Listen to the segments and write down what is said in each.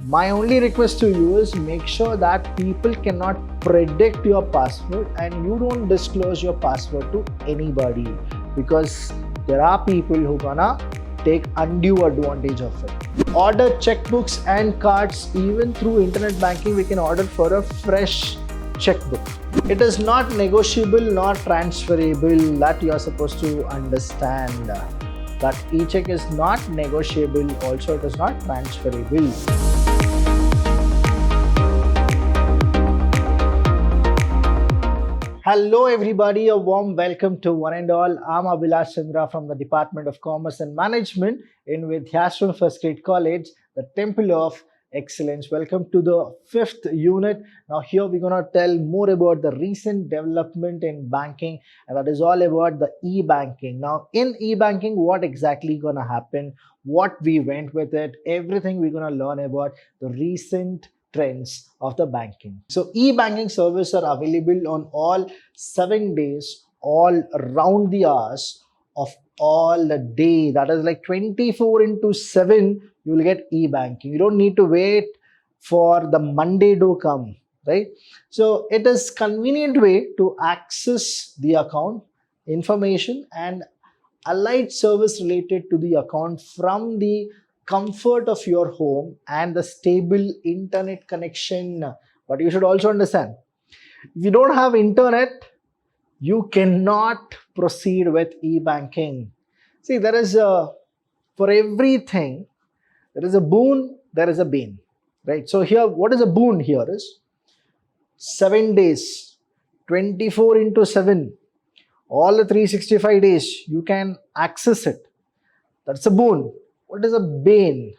My only request to you is make sure that people cannot predict your password and you don't disclose your password to anybody, because there are people who gonna take undue advantage of it. Order checkbooks and cards. Even through internet banking, we can order for a fresh checkbook. It is not negotiable nor transferable. That you are supposed to understand. That e-check is not negotiable. Also, it is not transferable. Hello everybody, a warm welcome to one and all. I'm Vidhyaashram from the Department of Commerce and Management in Vidhyaashram First Grade College, the Temple of Excellence. Welcome to the 5th unit. Now here we're going to tell more about the recent development in banking, and that is all about the e-banking. Now in e-banking, what exactly going to happen, what we went with it, everything we're going to learn about the recent trends of the banking. So e-banking services are available on all 7 days, all around the hours of all the day. That is like 24/7 you will get e-banking. You don't need to wait for the Monday to come, right? So it is convenient way to access the account information and allied service related to the account from the comfort of your home and the stable internet connection. But you should also understand, if you don't have internet, you cannot proceed with e-banking. See, there is for everything, there is a boon, there is a bane, right? So here, what is a boon here is 7 days, 24/7, all the 365 days, you can access it. That's a boon. What is a bane?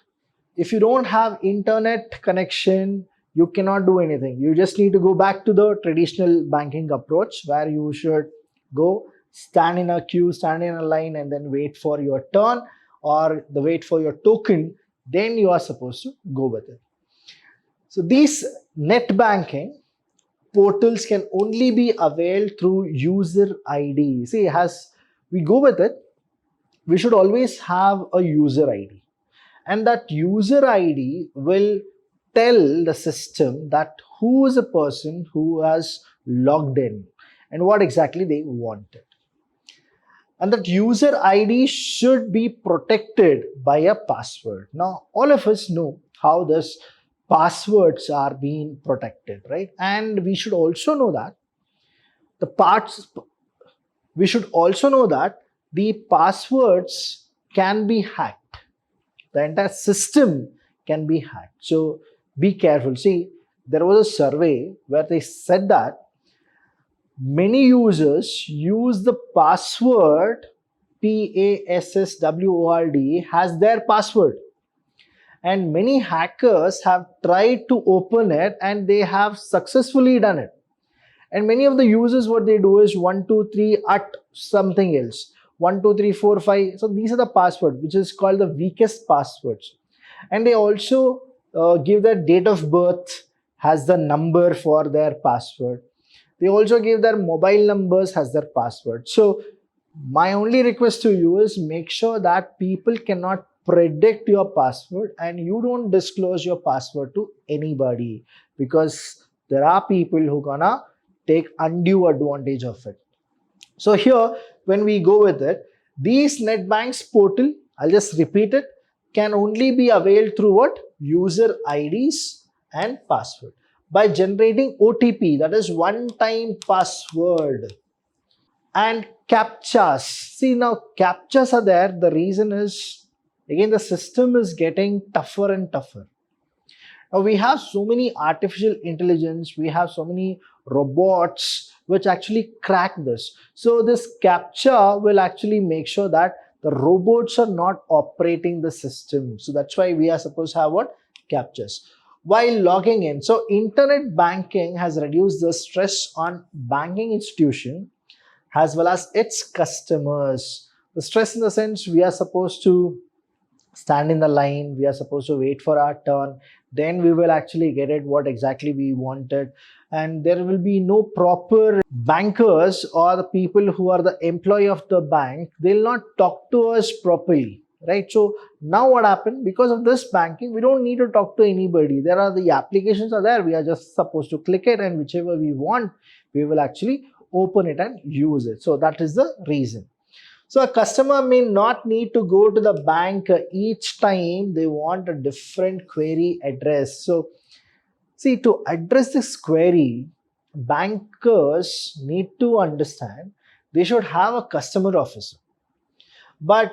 If you don't have internet connection, you cannot do anything. You just need to go back to the traditional banking approach, where you should go stand in a queue, stand in a line, and then wait for your turn or the wait for your token. Then you are supposed to go with it. So these net banking portals can only be availed through user ID. See, as we go with it, we should always have a user ID, and that user ID will tell the system that who is a person who has logged in and what exactly they wanted. And that user ID should be protected by a password. Now, all of us know how this passwords are being protected, right? And we should also know that the passwords can be hacked. The entire system can be hacked. So be careful. See, there was a survey where they said that many users use the password PASSWORD as their password. And many hackers have tried to open it and they have successfully done it. And many of the users, what they do is 1, 2, 3 at something else. 1, 2, 3, 4, 5. So these are the password, which is called the weakest passwords. And they also give their date of birth as the number for their password. They also give their mobile numbers as their password. So my only request to you is make sure that people cannot predict your password and you don't disclose your password to anybody, because there are people who gonna take undue advantage of it. So here, when we go with it, these NetBanks portal, I'll just repeat it, can only be availed through what? User IDs and password by generating OTP, that is one-time password, and CAPTCHAs. See, now CAPTCHAs are there. The reason is, again, the system is getting tougher and tougher. Now we have so many artificial intelligence, we have so many robots which actually crack this. So this CAPTCHA will actually make sure that the robots are not operating the system. So that's why we are supposed to have what? CAPTCHAs. While logging in, so internet banking has reduced the stress on banking institution as well as its customers. The stress in the sense, we are supposed to stand in the line, we are supposed to wait for our turn, then we will actually get it what exactly we wanted, and there will be no proper bankers or the people who are the employee of the bank. They'll not talk to us properly. right? So now what happened, because of this banking, we don't need to talk to anybody. There are the applications are there. We are just supposed to click it, and whichever we want, we will actually open it and use it. So that is the reason. So a customer may not need to go to the bank each time they want a different query address. So see, to address this query, bankers need to understand they should have a customer officer. But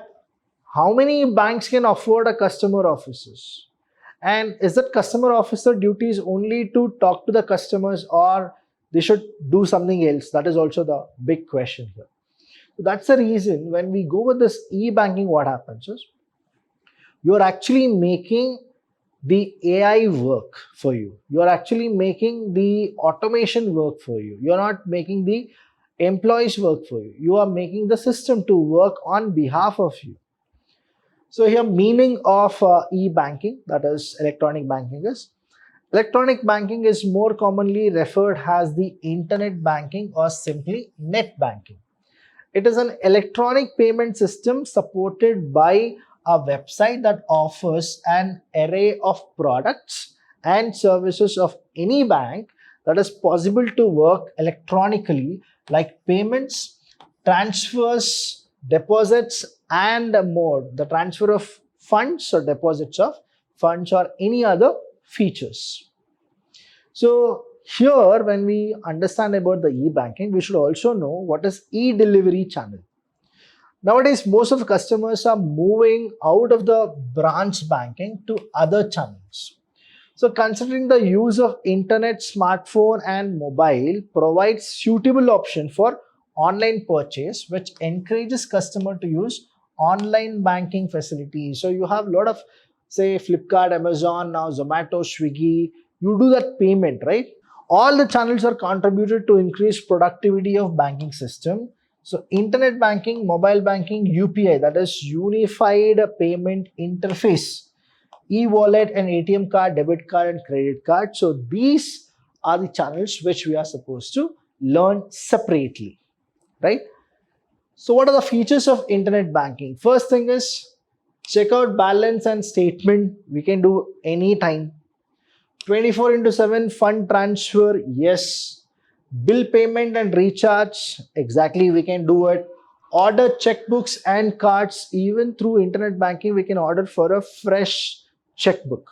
how many banks can afford a customer officers? And is that customer officer duties only to talk to the customers, or they should do something else? That is also the big question here. So that's the reason when we go with this e-banking, what happens is you're actually making the AI work for you. You're actually making the automation work for you. You're not making the employees work for you. You are making the system to work on behalf of you. So here, meaning of e-banking, that is electronic banking, is electronic banking is more commonly referred as the internet banking or simply net banking. It is an electronic payment system supported by a website that offers an array of products and services of any bank that is possible to work electronically, like payments, transfers, deposits, and more. The transfer of funds or deposits of funds or any other features. So here, when we understand about the e-banking, we should also know what is e-delivery channel. Nowadays, most of the customers are moving out of the branch banking to other channels. So considering the use of internet, smartphone and mobile provides suitable option for online purchase, which encourages customer to use online banking facilities. So you have a lot of, say, Flipkart, Amazon, now Zomato, Swiggy, you do that payment, right? All the channels are contributed to increase productivity of banking system. So internet banking, mobile banking, UPI, that is unified payment interface, e-wallet and ATM card, debit card and credit card. So these are the channels which we are supposed to learn separately, right? So what are the features of internet banking? First thing is check out balance and statement. We can do anytime. 24/7 fund transfer, yes. Bill payment and recharge, exactly, we can do it. Order checkbooks and cards, even through internet banking we can order for a fresh checkbook.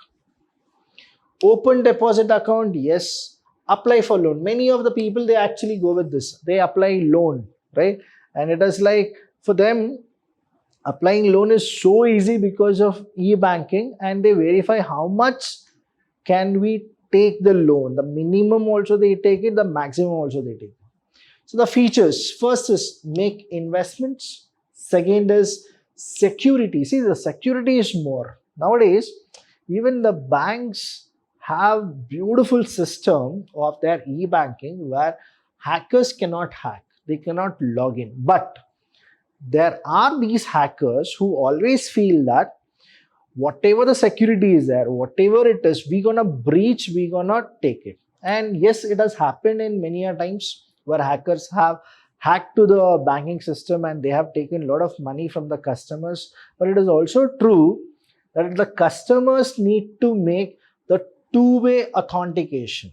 Open deposit account, yes. Apply for loan. Many of the people, they actually go with this, they apply loan, right? And it is like, for them, applying loan is so easy because of e-banking, and they verify how much can we take the loan. The minimum also they take it, the maximum also they take it. So the features, first is make investments. Second is security. See, the security is more. Nowadays, even the banks have beautiful system of their e-banking where hackers cannot hack. They cannot log in. But there are these hackers who always feel that whatever the security is there, whatever it is, we're gonna breach, we're gonna take it. And yes, it has happened in many a times where hackers have hacked to the banking system and they have taken a lot of money from the customers. But it is also true that the customers need to make the two-way authentication.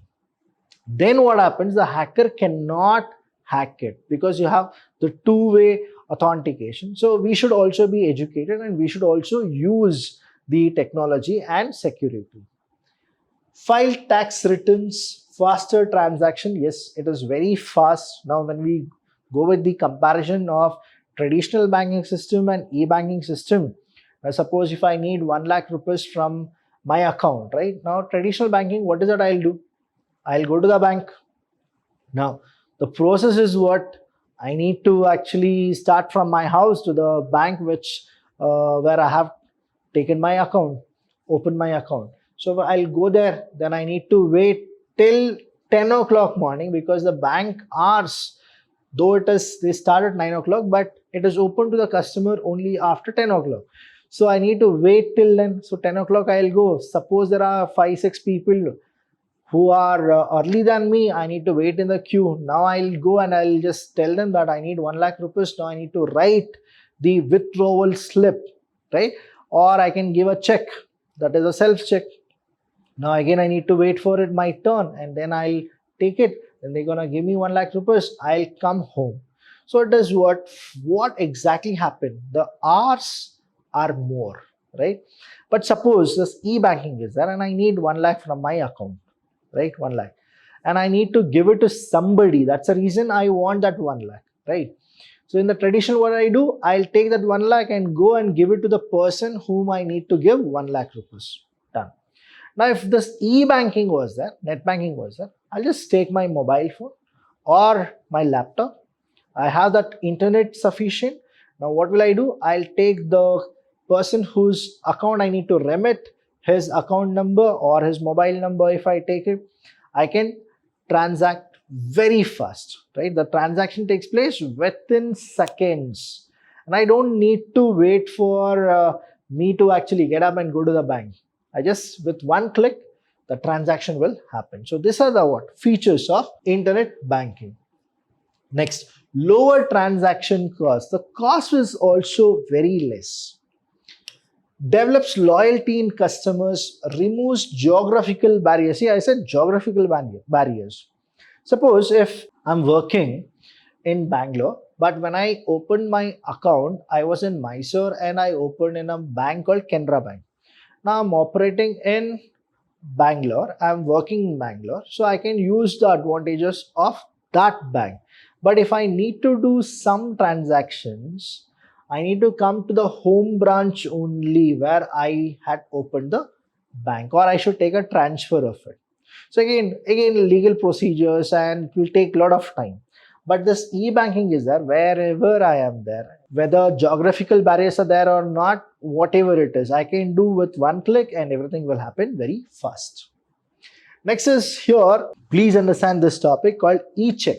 Then what happens? The hacker cannot hack it because you have the two-way authentication. So we should also be educated and we should also use the technology and security. File tax returns, faster transaction. Yes, it is very fast. Now when we go with the comparison of traditional banking system and e-banking system, suppose if I need 1 lakh rupees from my account, right? Now traditional banking, what is that I'll do? I'll go to the bank. Now the process is what? I need to actually start from my house to the bank which where I have taken my account, open my account. So I'll go there, then I need to wait till 10 o'clock morning because the bank hours, though it is, they start at 9 o'clock, but it is open to the customer only after 10 o'clock. So I need to wait till then. So 10 o'clock I'll go. Suppose there are 5-6 people who are early than me, I need to wait in the queue. Now I'll go and I'll just tell them that I need 1 lakh rupees. Now I need to write the withdrawal slip. right? Or I can give a check, that is a self check. Now again I need to wait for it my turn, and then I'll take it. Then they're gonna give me 1 lakh rupees. I'll come home. So it is what exactly happened. The hours are more, right? But suppose this e-banking is there and I need 1 lakh from my account, right? 1 lakh. And I need to give it to somebody. That's the reason I want that 1 lakh, right? So in the tradition, what I do, I'll take that 1 lakh and go and give it to the person whom I need to give 1 lakh rupees. Done. Now, if this e-banking was there, net banking was there, I'll just take my mobile phone or my laptop. I have that internet sufficient. Now, what will I do? I'll take the person whose account I need to remit, his account number or his mobile number. If I take it, I can transact very fast, right? The transaction takes place within seconds. And I don't need to wait for me to actually get up and go to the bank. I just, with one click, the transaction will happen. So these are the features of internet banking. Next, lower transaction cost. The cost is also very less. Develops loyalty in customers, removes geographical barriers. See, I said geographical barriers. Suppose if I'm working in Bangalore, but when I opened my account, I was in Mysore and I opened in a bank called Canara Bank. Now I'm operating in Bangalore, I'm working in Bangalore, so I can use the advantages of that bank. But if I need to do some transactions, I need to come to the home branch only where I had opened the bank, or I should take a transfer of it. So again legal procedures, and it will take a lot of time. But this e-banking is there wherever I am there. Whether geographical barriers are there or not, whatever it is, I can do with one click and everything will happen very fast. Next is here, please understand this topic called e-check.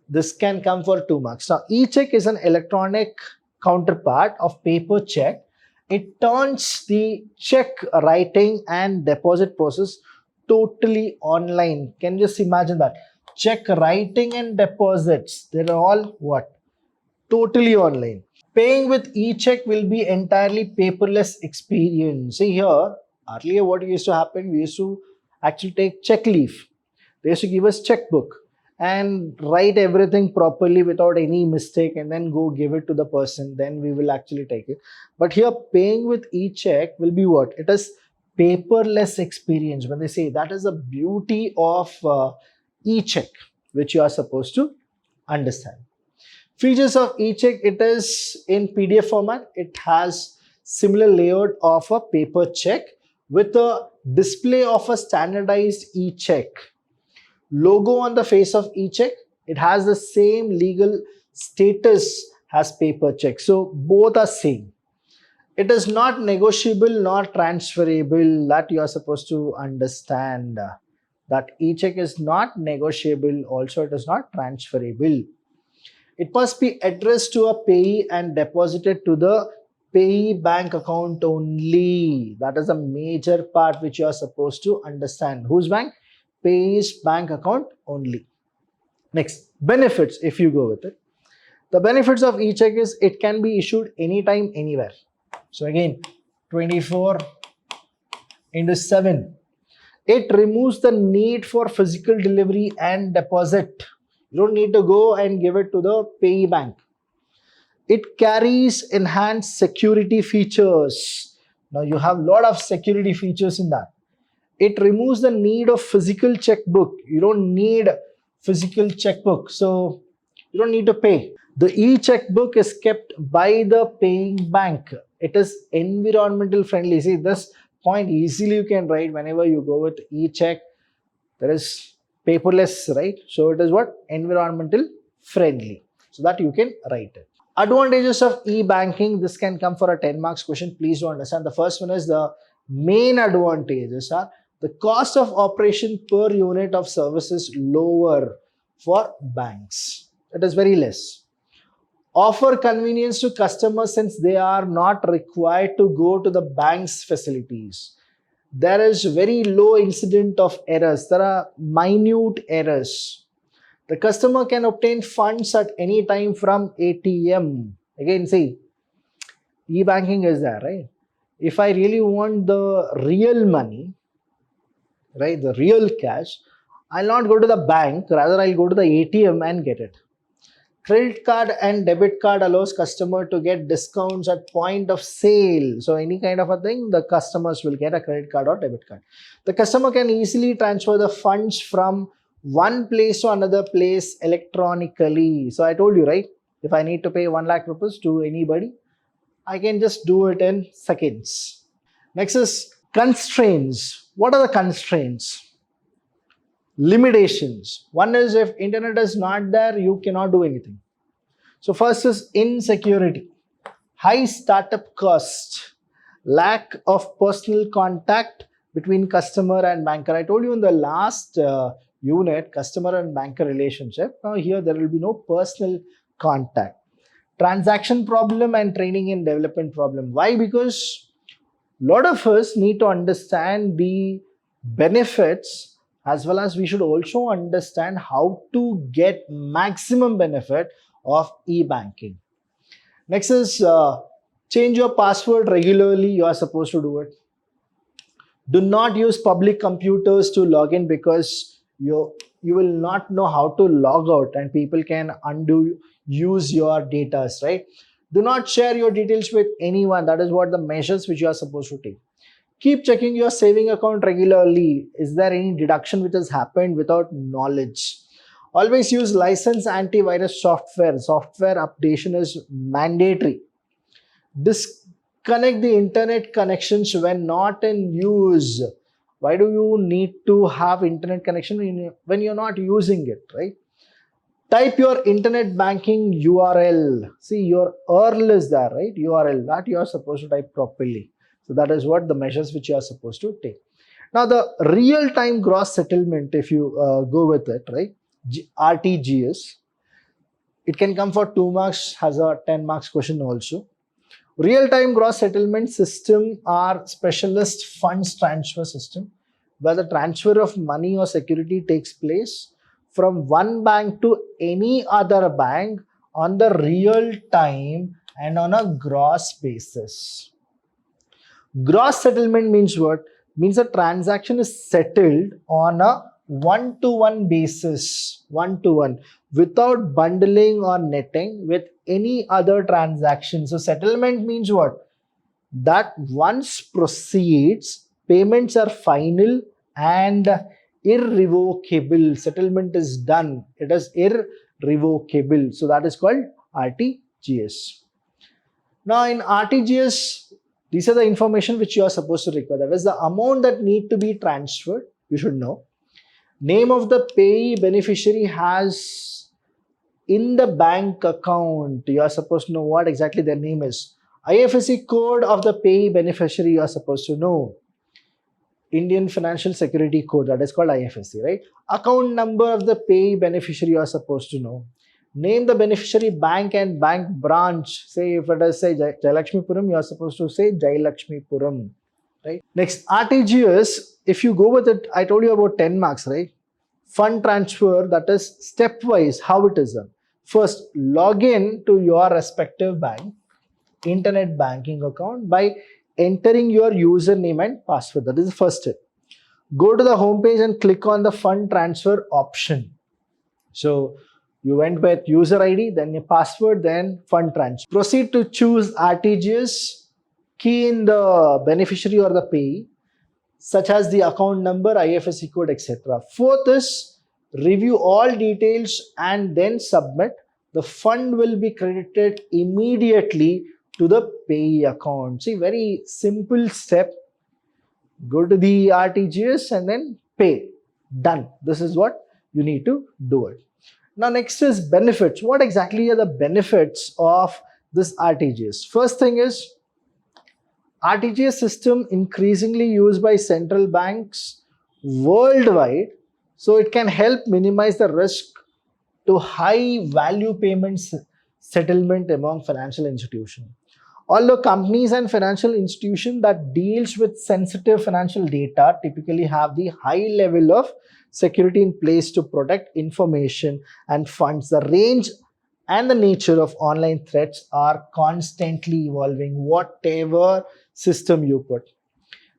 This can come for 2 marks. Now, e-check is an electronic counterpart of paper check. It turns the check writing and deposit process totally online. Can you just imagine that? Check writing and deposits, they're all totally online. Paying with e-check will be entirely paperless experience. See here, earlier what used to happen, we used to actually take check leaf. They used to give us checkbook and write everything properly without any mistake and then go give it to the person, then we will actually take it. But here, paying with e-check will be it is paperless experience. When they say, that is the beauty of e-check, which you are supposed to understand. Features of e-check, it is in PDF format. It has similar layout of a paper check with a display of a standardized e-check. Logo on the face of e-check, it has the same legal status as paper check. So both are same. It is not negotiable nor transferable. That you are supposed to understand. That e-check is not negotiable, also it is not transferable. It must be addressed to a payee and deposited to the payee bank account only. That is a major part which you are supposed to understand. Whose bank? Payee's bank account only. Next, benefits, if you go with it. The benefits of e-check is it can be issued anytime, anywhere. So again, 24/7. It removes the need for physical delivery and deposit. You don't need to go and give it to the payee bank. It carries enhanced security features. Now you have a lot of security features in that. It removes the need of physical checkbook. You don't need physical checkbook, so you don't need to pay. The e-checkbook is kept by the paying bank. It is environmental friendly. See, this point easily you can write whenever you go with e-check. There is paperless, right? So it is environmental friendly. So that you can write it. Advantages of e-banking. This can come for a 10 marks question. Please do understand. The first one is the main advantages are the cost of operation per unit of service is lower for banks. It is very less. Offer convenience to customers since they are not required to go to the bank's facilities. There is very low incident of errors. There are minute errors. The customer can obtain funds at any time from ATM. Again, see, E-banking is there, right? If I really want the real money, right, the real cash, I'll not go to the bank, rather I'll go to the ATM and get it. Credit card and debit card allows customer to get discounts at point of sale. So any kind of a thing, the customers will get a credit card or debit card. The customer can easily transfer the funds from one place to another place electronically. So I told you, right? If I need to pay 1 lakh rupees to anybody, I can just do it in seconds. Next is constraints. What are the constraints? Limitations. One is, if internet is not there, you cannot do anything. So first is insecurity, high startup cost, lack of personal contact between customer and banker. I told you in the last unit, customer and banker relationship. Now here there will be no personal contact. Transaction problem and training and development problem. Why? Because a lot of us need to understand the benefits, as well as we should also understand how to get maximum benefit of e-banking. Next is change your password regularly. You are supposed to do it. Do not use public computers to log in, because you will not know how to log out and people can use your data, right? Do not share your details with anyone. That is what the measures which you are supposed to take. Keep checking your saving account regularly. Is there any deduction which has happened without knowledge? Always use licensed antivirus software. Software updation is mandatory. Disconnect the internet connections when not in use. Why do you need to have internet connection when you're not using it, right? Type your internet banking URL. See, your URL is there, right? URL, that you are supposed to type properly. So that is what the measures which you are supposed to take. Now the real-time gross settlement, if you go with it, right? RTGS, it can come for 2 marks, has a 10 marks question also. Real-time gross settlement system are specialist funds transfer system, where the transfer of money or security takes place from one bank to any other bank on the real time and on a gross basis. Gross settlement means what? Means a transaction is settled on a one-to-one basis, one-to-one, without bundling or netting with any other transaction. So settlement means what? That once proceeds, payments are final and irrevocable. Settlement is done. It is irrevocable. So that is called RTGS. Now in RTGS, these are the information which you are supposed to record. That is the amount that need to be transferred. You should know. Name of the payee beneficiary has in the bank account. You are supposed to know what exactly their name is. IFSC code of the payee beneficiary you are supposed to know. Indian Financial Security Code, that is called IFSC, right? Account number of the payee beneficiary you are supposed to know. Name the beneficiary bank and bank branch. Say if it is say JAYALAKSHMIPURAM, you are supposed to say JAYALAKSHMIPURAM, right? Next, RTGS, if you go with it, I told you about 10 marks, right? Fund transfer, that is stepwise, how it is done. First, log in to your respective bank, internet banking account by entering your username and password. That is the first step. Go to the home page and click on the fund transfer option. So you went with user ID, then your password, then fund transfer. Proceed to choose RTGS, key in the beneficiary or the payee, such as the account number, IFSC code, etc. Fourth is review all details and then submit. The fund will be credited immediately to the payee account. See, very simple step. Go to the RTGS and then pay. Done. This is what you need to do it. Now next is benefits. What exactly are the benefits of this RTGS? First thing is, RTGS system increasingly used by central banks worldwide, so it can help minimize the risk to high value payments settlement among financial institutions. Although companies and financial institutions that deals with sensitive financial data typically have the high level of security in place to protect information and funds, the range and the nature of online threats are constantly evolving. Whatever system you put,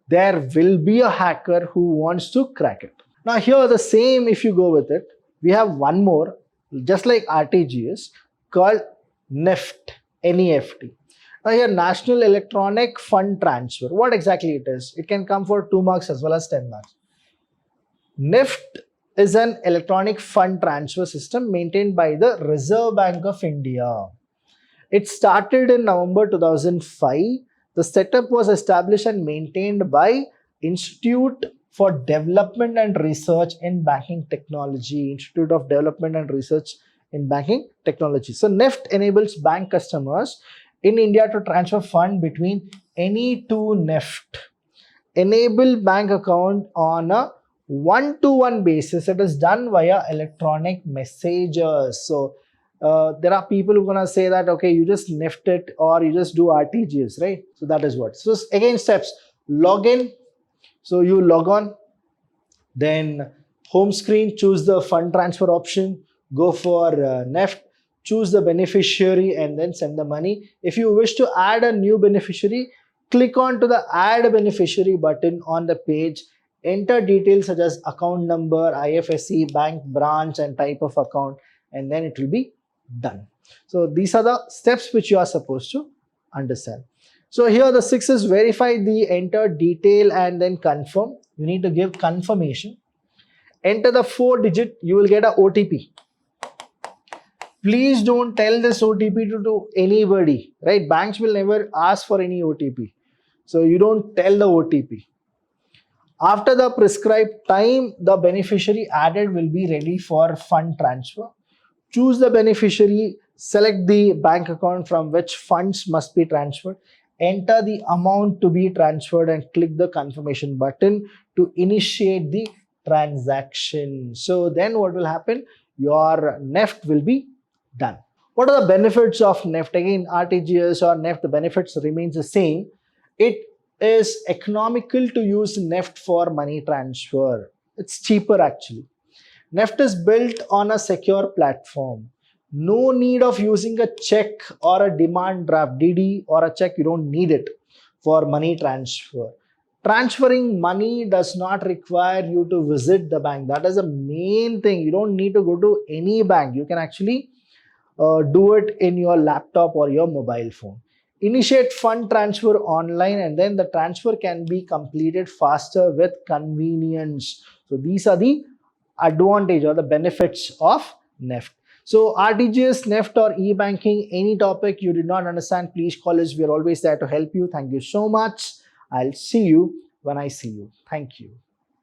there will be a hacker who wants to crack it. Now here the same, if you go with it, we have one more, just like RTGS, called NEFT, NEFT. Now here, National Electronic Fund Transfer. What exactly it is? It can come for 2 marks as well as 10 marks. NEFT is an electronic fund transfer system maintained by the Reserve Bank of India. It started in November 2005. The setup was established and maintained by Institute for Development and Research in Banking Technology, Institute of Development and Research in Banking Technology. So NEFT enables bank customers in India to transfer fund between any two NEFT enable bank account on a one-to-one basis. It is done via electronic messages. So there are people who are gonna say that, okay, you just NEFT it or you just do RTGS, right? So that is what. So again, steps: log in. So you log on, then home screen, choose the fund transfer option, go for NEFT, choose the beneficiary and then send the money. If you wish to add a new beneficiary, click on to the add beneficiary button on the page, enter details such as account number, IFSC, bank branch and type of account, and then it will be done. So these are the steps which you are supposed to understand. So here the 6 is verify the enter detail and then confirm. You need to give confirmation. Enter the 4-digit, you will get a OTP. Please don't tell this OTP to anybody, right? Banks will never ask for any OTP. So you don't tell the OTP. After the prescribed time, the beneficiary added will be ready for fund transfer. Choose the beneficiary, select the bank account from which funds must be transferred, enter the amount to be transferred and click the confirmation button to initiate the transaction. So then what will happen? Your NEFT will be done. What are the benefits of NEFT? Again, RTGS or NEFT, the benefits remains the same. It is economical to use NEFT for money transfer. It's cheaper actually. NEFT is built on a secure platform. No need of using a check or a demand draft, DD or a check. You don't need it for money transfer. Transferring money does not require you to visit the bank. That is the main thing. You don't need to go to any bank. You can actually do it in your laptop or your mobile phone. Initiate fund transfer online and then the transfer can be completed faster with convenience. So these are the advantage or the benefits of NEFT. So RTGS, NEFT or e-banking, any topic you did not understand, please call us. We are always there to help you. Thank you so much. I'll see you when I see you. Thank you.